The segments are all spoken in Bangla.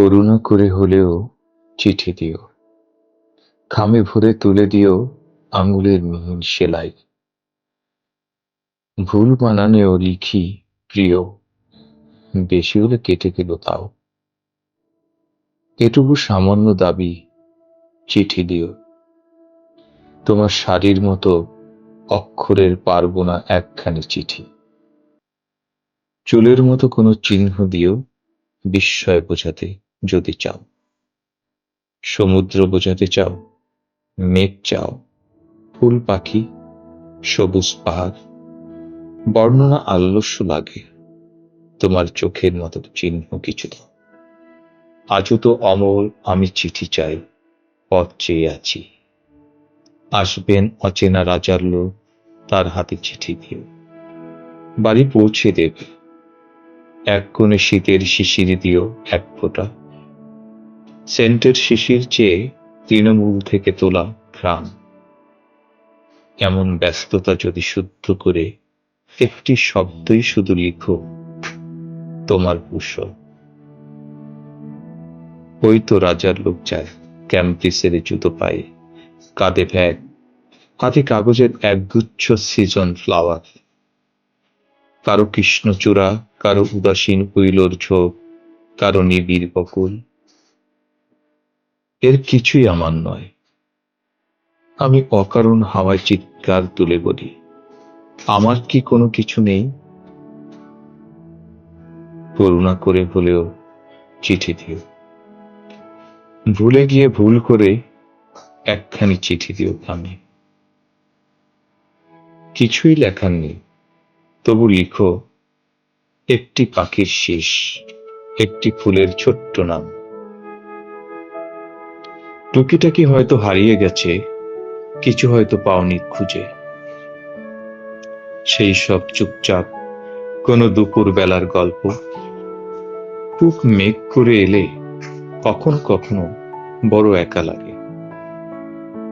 করুণা করে হলেও চিঠি দিও, খামে ভরে তুলে দিও আঙুলের মিহিন সেলাই। ভুল বানানেও লিখি প্রিয়, বেশি হলে কেটে গেল তাও। এটুকু সামান্য দাবি, চিঠি দিও। তোমার শাড়ির মতো অক্ষরের পারবো না একখানি চিঠি। চুলের মতো কোনো চিহ্ন দিও, বিস্ময় বোঝাতে যদি চাও। সমুদ্র বোঝাতে চাও, মেঘ চাও, ফুল পাখি, সবুজ পাহাড়। বর্ণনা আলস্য লাগে, তোমার চোখের মতো চিহ্ন কিছু দাও। আজও তো অমল আমি চিঠি চাই, পথ চেয়ে আছি। আসবেন অচেনা রাজার লোক, তার হাতে চিঠি দিও। বাড়ি পৌঁছে দেবে, এক কোণে শীতের শিশির দিও এক ফোঁটা। সেন্টের শিশির চেয়ে তৃণমূল থেকে তোলা ঘ্রাণ। এমন ব্যস্ততা যদি শুদ্ধ করে একটি শব্দই শুধু লিখো, তোমার কুশল। ওই তো রাজার লোক যায় ক্যাম্পিসের জুতো পায়ে, কাঁধে ব্যাগ, হাতে কাগজের একগুচ্ছ সিজন ফ্লাওয়ার। কারো কৃষ্ণচূড়া, কারো উদাসীন উইলোর ঝোপ, কারো নিবিড় বকুল। এর কিছুই আমার নয়। আমি অকারণ হাওয়ায় চিৎকার তুলে বলি, আমার কি কোনো কিছু নেই? করুণা করে হলেও চিঠি দিও। ভুলে গিয়ে ভুল করে একখানি চিঠি দিও আমি। কিছুই লেখার নেই, তবু লিখো একটি পাখির শীষ, একটি ফুলের ছোট্ট নাম। টুকিটাকি হয়তো হারিয়ে গেছে, কিছু হয়তো পাওনি খুঁজে। সেই সব চুপচাপ কোনো দুপুর বেলার গল্প। খুব মেঘ করে এলে কখনো কখনো বড় একা লাগে,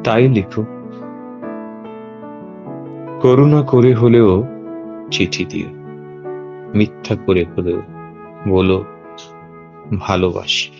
তাই লিখো করুণা করে হলেও চিঠি দিও। মিথ্যা করে হলেও বলো ভালোবাসি।